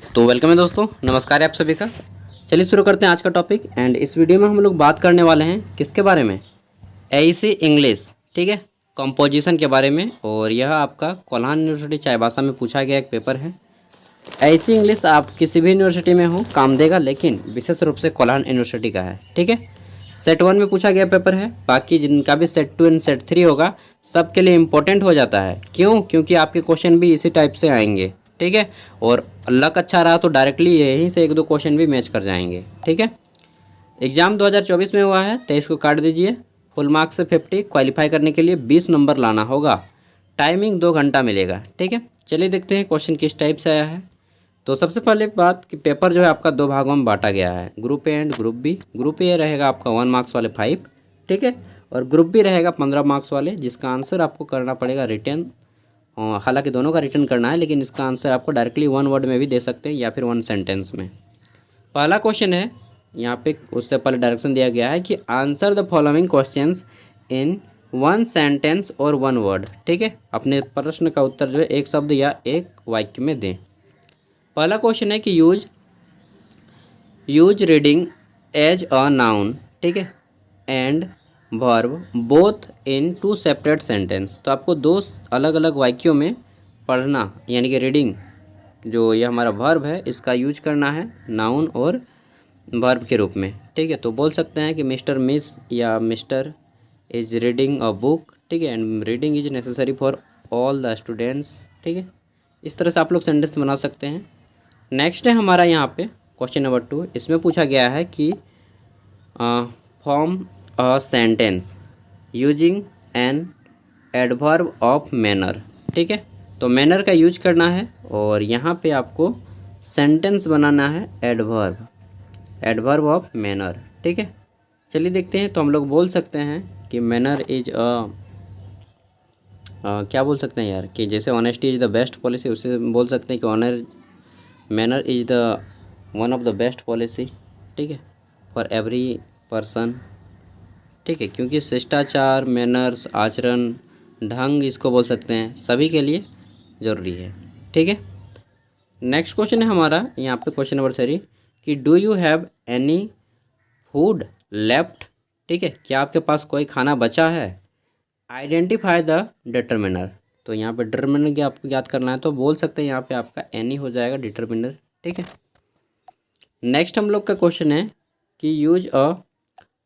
तो वेलकम है दोस्तों, नमस्कार है आप सभी का। चलिए शुरू करते हैं आज का टॉपिक। एंड इस वीडियो में हम लोग बात करने वाले हैं किसके बारे में, एईसी इंग्लिश, ठीक है, कंपोजिशन के बारे में। और यह आपका कोल्हान यूनिवर्सिटी चाईबासा में पूछा गया एक पेपर है। एईसी इंग्लिश आप किसी भी यूनिवर्सिटी में हो काम देगा, लेकिन विशेष रूप से कोल्हान यूनिवर्सिटी का है, ठीक है। सेट 1 में पूछा गया पेपर है, बाकी जिनका भी सेट 2 एंड सेट 3 होगा सबके लिए इम्पोर्टेंट हो जाता है। क्यों? क्योंकि आपके क्वेश्चन भी इसी टाइप से आएंगे, ठीक है। और लक अच्छा रहा तो डायरेक्टली यहीं से एक दो क्वेश्चन भी मैच कर जाएंगे, ठीक है। एग्जाम 2024 में हुआ है, 23 को काट दीजिए। फुल मार्क्स से 50, क्वालिफाई करने के लिए 20 नंबर लाना होगा। टाइमिंग 2 घंटा मिलेगा, ठीक है। चलिए देखते हैं क्वेश्चन किस टाइप से आया है। तो सबसे पहले बात कि पेपर जो है आपका 2 भागों में बांटा गया है, group A and group B. Group A रहेगा आपका 1 मार्क्स वाले 5, ठीक है। और ग्रुप बी रहेगा 15 मार्क्स वाले, जिसका आंसर आपको करना पड़ेगा रिटर्न। हालांकि दोनों का रिटर्न करना है, लेकिन इसका आंसर आपको डायरेक्टली 1 वर्ड में भी दे सकते हैं या फिर 1 सेंटेंस में। पहला क्वेश्चन है यहाँ पे, उससे पहले डायरेक्शन दिया गया है कि answer the following questions in 1 sentence और 1 वर्ड, ठीक है। अपने प्रश्न का उत्तर जो है एक शब्द या एक वाक्य में दें। पहला क्वेश्चन है कि use reading as a noun, ठीक है, and verb both in 2 separate sentence. तो आपको 2 अलग अलग वाक्यों में पढ़ना, यानी कि रीडिंग जो ये हमारा वर्ब है इसका यूज करना है नाउन और वर्ब के रूप में, ठीक है। तो बोल सकते हैं कि मिस्टर मिस या mister is reading a book, ठीक है, and reading is necessary for all the students, ठीक है। इस तरह से आप लोग सेंटेंस बना सकते हैं। नेक्स्ट है हमारा यहाँ पे क्वेश्चन नंबर 2। इसमें पूछा गया है कि form a sentence using an adverb of manner, ठीक है। तो मैनर का यूज करना है और यहाँ पे आपको सेंटेंस बनाना है एडवर्ब ऑफ मैनर, ठीक है। चलिए देखते हैं। तो हम लोग बोल सकते हैं कि मैनर इज क्या बोल सकते हैं यार, कि जैसे honesty is the best policy, उससे बोल सकते हैं कि manner is the one of the best policy, ठीक है, फॉर एवरी पर्सन, ठीक है। क्योंकि शिष्टाचार, मैनर्स, आचरण, ढंग, इसको बोल सकते हैं सभी के लिए ज़रूरी है, ठीक है। नेक्स्ट क्वेश्चन है हमारा यहाँ पे क्वेश्चन नंबर 3 कि do you have any food left, ठीक है, क्या आपके पास कोई खाना बचा है। Identify the determiner. तो यहाँ पे डिटर्मिनर की आपको याद करना है, तो बोल सकते हैं यहाँ पे आपका एनी हो जाएगा डिटर्मिनर, ठीक है। नेक्स्ट हम लोग का क्वेश्चन है कि use a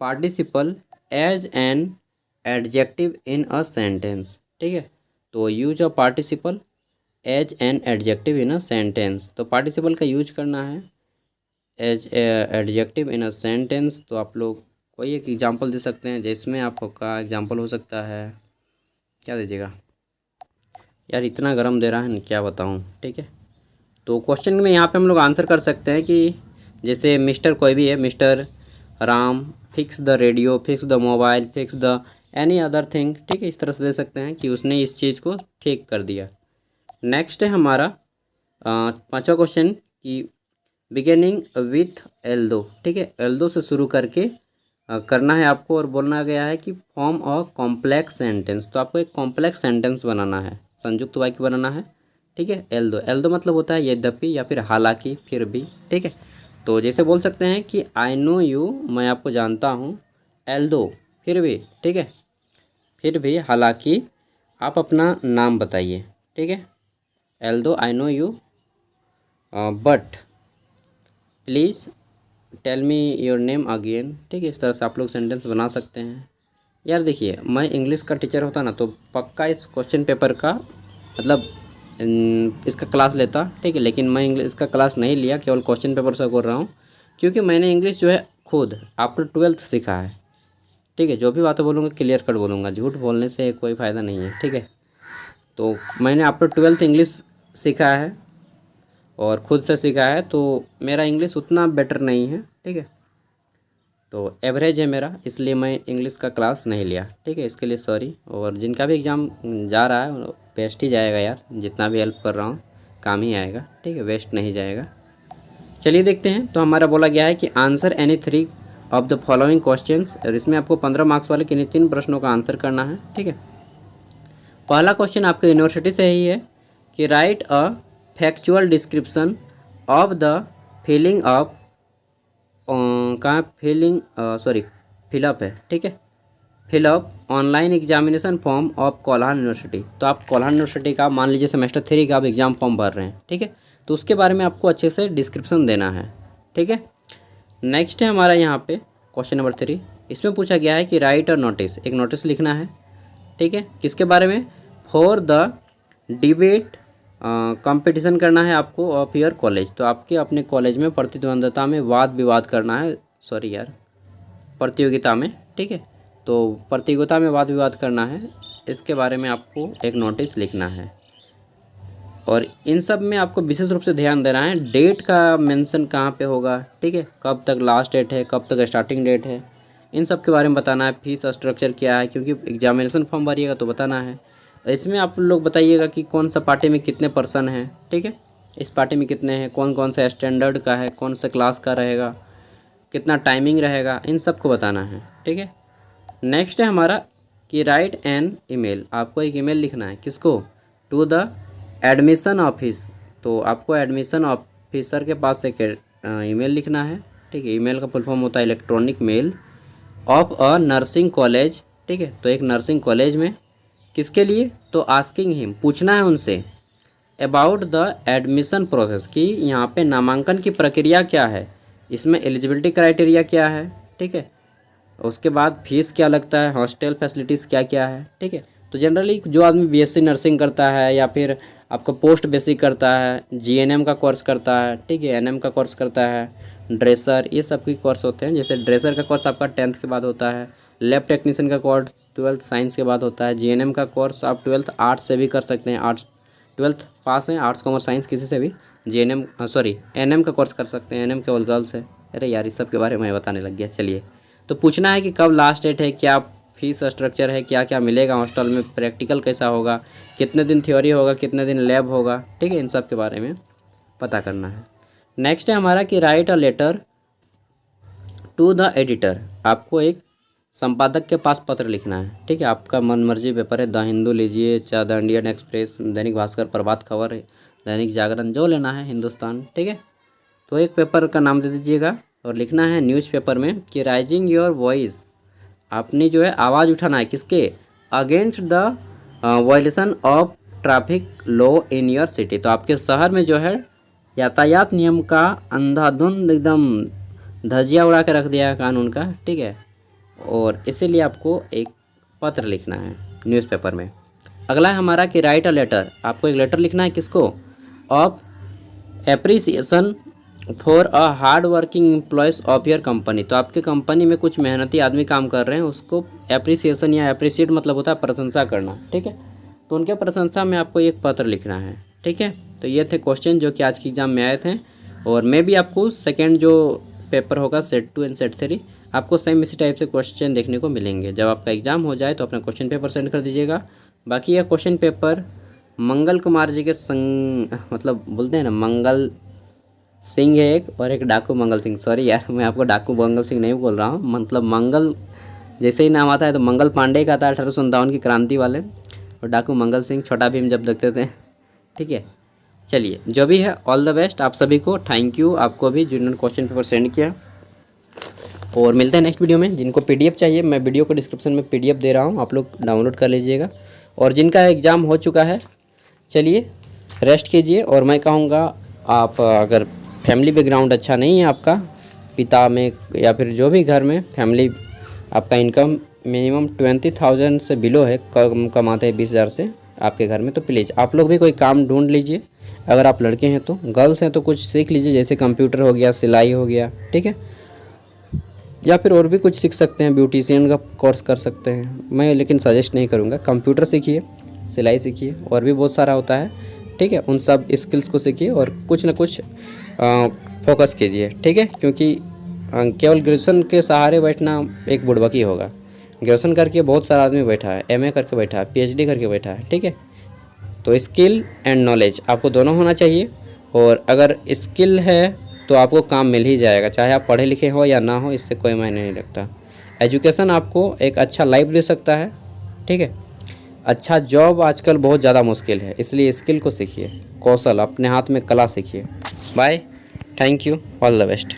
participle as an adjective in a sentence, ठीक है। तो use a participle as an adjective in a sentence. तो पार्टिसिपल का यूज करना है as adjective in a sentence. तो आप लोग कोई एक एग्जांपल दे सकते हैं, जिसमें आपका एग्जांपल हो सकता है, क्या दीजिएगा यार, इतना गर्म दे रहा है ना, क्या बताऊँ, ठीक है। तो क्वेश्चन में यहाँ पे हम लोग आंसर कर सकते हैं कि जैसे मिस्टर कोई भी है, mister Ram fix the radio, fix the mobile, fix the any other thing, ठीक है। इस तरह से दे सकते हैं कि उसने इस चीज़ को ठीक कर दिया। नेक्स्ट है हमारा 5वां क्वेश्चन कि बिगिनिंग विथ एल्दो, ठीक है, एल्दो से शुरू करके करना है आपको, और बोलना गया है कि फॉर्म अ कॉम्प्लेक्स सेंटेंस। तो आपको एक कॉम्प्लेक्स सेंटेंस बनाना है, संयुक्त वाक्य बनाना है, ठीक है। एल्दो मतलब होता है यद्यपि या फिर हालांकि, फिर भी, ठीक है। तो जैसे बोल सकते हैं कि आई नो यू, मैं आपको जानता हूँ, एल्दो फिर भी, ठीक है, फिर भी, हालांकि आप अपना नाम बताइए, ठीक है। एल्दो I know you but please tell me your name again, ठीक है। इस तरह से आप लोग सेंटेंस बना सकते हैं। यार देखिए, मैं इंग्लिश का टीचर होता ना तो पक्का इस क्वेश्चन पेपर का मतलब इसका क्लास लेता, ठीक है। लेकिन मैं इंग्लिश का क्लास नहीं लिया, केवल क्वेश्चन पेपर से कर रहा हूँ, क्योंकि मैंने इंग्लिश जो है खुद आफ्टर 12th सीखा है, ठीक है। जो भी बातें बोलूँगा क्लियर कट बोलूँगा, झूठ बोलने से कोई फ़ायदा नहीं है, ठीक है। तो मैंने आफ्टर 12th इंग्लिश सीखा है और ख़ुद से सीखा है, तो मेरा इंग्लिश उतना बेटर नहीं है, ठीक है। तो एवरेज है मेरा, इसलिए मैं इंग्लिश का क्लास नहीं लिया, ठीक है। इसके लिए सॉरी। और जिनका भी एग्ज़ाम जा रहा है बेस्ट ही जाएगा यार, जितना भी हेल्प कर रहा हूँ काम ही आएगा, ठीक है, वेस्ट नहीं जाएगा। चलिए देखते हैं। तो हमारा बोला गया है कि answer any 3 of the following questions, और इसमें आपको 15 मार्क्स वाले किन्हीं 3 प्रश्नों का आंसर करना है, ठीक है। पहला क्वेश्चन आपके यूनिवर्सिटी से ही है कि write a factual description of the filling of कहाँ फिलिंग सॉरी फिलअप है, ठीक है, fill up online examination form of Kolhan university. तो आप कोल्हान यूनिवर्सिटी का मान लीजिए सेमेस्टर 3 का आप एग्ज़ाम फॉर्म भर रहे हैं, ठीक है, तो उसके बारे में आपको अच्छे से डिस्क्रिप्शन देना है, ठीक है। नेक्स्ट है हमारा यहाँ पे क्वेश्चन नंबर 3। इसमें पूछा गया है कि राइट और नोटिस, एक नोटिस लिखना है, ठीक है, किसके बारे में, फॉर द डिबेट कंपटीशन करना है आपको ऑफ योर कॉलेज। तो आपके अपने कॉलेज में प्रतिद्वंद्विता में वाद विवाद करना है, सॉरी यार प्रतियोगिता में, ठीक है, तो प्रतियोगिता में वाद विवाद करना है, इसके बारे में आपको एक नोटिस लिखना है। और इन सब में आपको विशेष रूप से ध्यान देना है, डेट का मेंशन कहाँ पे होगा, ठीक है, कब तक लास्ट डेट है, कब तक स्टार्टिंग डेट है, इन सब के बारे में बताना है। फीस स्ट्रक्चर क्या है, क्योंकि एग्जामिनेशन फॉर्म भरिएगा तो बताना है। इसमें आप लोग बताइएगा कि कौन सा पार्टी में कितने पर्सन हैं, ठीक है, इस पार्टी में कितने हैं, कौन कौन सा स्टैंडर्ड का है, कौन सा क्लास का रहेगा, कितना टाइमिंग रहेगा, इन सब को बताना है, ठीक है। नेक्स्ट है हमारा कि राइट एन ईमेल, आपको एक ईमेल लिखना है, किसको, टू द एडमिशन ऑफिस। तो आपको एडमिशन ऑफिसर के पास एक ईमेल लिखना है, ठीक है, ईमेल का फुल फॉर्म होता है electronic mail of a nursing college, ठीक है, तो एक नर्सिंग कॉलेज में, किसके लिए, तो आस्किंग हिम, पूछना है उनसे, अबाउट द एडमिशन प्रोसेस, कि यहाँ पे नामांकन की प्रक्रिया क्या है, इसमें एलिजिबिलिटी क्राइटेरिया क्या है, ठीक है, उसके बाद फीस क्या लगता है, हॉस्टल फैसिलिटीज़ क्या क्या है, ठीक है। तो जनरली जो आदमी बीएससी नर्सिंग करता है या फिर आपका पोस्ट बेसिक करता है, जीएनएम का कोर्स करता है, ठीक है, एनएम का कोर्स करता है, ड्रेसर, ये सब के कोर्स होते हैं। जैसे ड्रेसर का कोर्स आपका 10th के बाद होता है, लैब टेक्नीशियन का कोर्स 12th साइंस के बाद होता है, जीएनएम का कोर्स आप 12th आर्ट्स से भी कर सकते हैं, आर्ट्स 12th पास हैं, आर्ट्स कॉमर्स साइंस किसी से भी जीएनएम सॉरी एनएम का कोर्स कर सकते हैं, एनएम केवल गर्ल्स है। अरे यार इस सब के बारे में बताने लग गया। चलिए, तो पूछना है कि कब लास्ट डेट है, क्या फीस स्ट्रक्चर है, क्या क्या मिलेगा हॉस्टल में, प्रैक्टिकल कैसा होगा, कितने दिन थ्योरी होगा, कितने दिन लैब होगा, ठीक है, इन सब के बारे में पता करना है। नेक्स्ट है हमारा कि write a letter to the editor, आपको एक संपादक के पास पत्र लिखना है, ठीक है, आपका मन मर्जी पेपर है, द हिंदू लीजिए, चाहे the Indian express, Dainik Bhaskar, Prabhat Khabar, Dainik Jagran, जो लेना है, हिंदुस्तान, ठीक है। तो एक पेपर का नाम दे दीजिएगा और लिखना है न्यूज़पेपर में कि राइजिंग योर वॉइस, आपने जो है आवाज़ उठाना है, किसके, against the violation of traffic law in your city. तो आपके शहर में जो है यातायात नियम का अंधाधुंध एकदम धज्जियाँ उड़ा के रख दिया है कानून का, ठीक है, और इसीलिए आपको एक पत्र लिखना है न्यूज़पेपर में। अगला है हमारा कि राइट अ लेटर, आपको एक लेटर लिखना है, किसको, of appreciation for a hard working employees of your company. तो आपके कंपनी में कुछ मेहनती आदमी काम कर रहे हैं, उसको एप्रिसिएशन या एप्रिशिएट मतलब होता है प्रशंसा करना, ठीक है, तो उनके प्रशंसा में आपको एक पत्र लिखना है, ठीक है। तो ये थे क्वेश्चन जो कि आज की एग्ज़ाम में आए थे, और मैं भी आपको सेकेंड जो पेपर होगा सेट 2 एंड सेट 3 आपको सेम इसी टाइप से क्वेश्चन देखने को मिलेंगे। जब आपका एग्ज़ाम हो जाए तो अपना क्वेश्चन पेपर सेंड कर दीजिएगा। बाकी यह क्वेश्चन पेपर मंगल कुमार जी के संग मतलब बोलते हैं ना, मंगल सिंह है एक, और एक डाकू मंगल सिंह, सॉरी यार मैं आपको डाकू मंगल सिंह नहीं बोल रहा हूँ, मतलब मंगल जैसे ही नाम आता है तो मंगल पांडे का था 1857 की क्रांति वाले, और डाकू मंगल सिंह छोटा भीम जब देखते थे, ठीक है। चलिए, जो भी है ऑल द बेस्ट आप सभी को, थैंक यू आपको भी जिन्होंने क्वेश्चन पेपर सेंड किया, और मिलते हैं नेक्स्ट वीडियो में। जिनको पीडीएफ चाहिए मैं वीडियो को डिस्क्रिप्शन में पीडीएफ दे रहा हूँ, आप लोग डाउनलोड कर लीजिएगा, और जिनका एग्ज़ाम हो चुका है चलिए रेस्ट कीजिए। और मैं कहूँगा आप अगर फैमिली बैकग्राउंड अच्छा नहीं है आपका, पिता में या फिर जो भी घर में फैमिली आपका इनकम मिनिमम 20,000 से बिलो है, कम कमाते हैं 20,000 से आपके घर में, तो प्लीज़ आप लोग भी कोई काम ढूंढ लीजिए। अगर आप लड़के हैं तो, गर्ल्स हैं तो कुछ सीख लीजिए, जैसे कंप्यूटर हो गया, सिलाई हो गया, ठीक है, या फिर और भी कुछ सीख सकते हैं, ब्यूटिशियन का कोर्स कर सकते हैं। मैं लेकिन सजेस्ट नहीं करूँगा, कंप्यूटर सीखिए, सिलाई सीखिए, और भी बहुत सारा होता है, ठीक है, उन सब स्किल्स को सीखिए और कुछ ना कुछ फोकस कीजिए, ठीक है, क्योंकि केवल ग्रेजुएशन के सहारे बैठना एक बुड़बकी होगा। ग्रेजुएशन करके बहुत सारा आदमी बैठा है, एमए करके बैठा है, पीएचडी करके बैठा है, ठीक है। तो स्किल एंड नॉलेज आपको दोनों होना चाहिए, और अगर स्किल है तो आपको काम मिल ही जाएगा, चाहे आप पढ़े लिखे हो या ना हो, इससे कोई मायने नहीं रखता। एजुकेशन आपको एक अच्छा लाइफ दे सकता है, ठीक है। अच्छा जॉब आजकल बहुत ज़्यादा मुश्किल है, इसलिए स्किल को सीखिए, कौशल अपने हाथ में कला सीखिए। Bye. Thank you, all the best.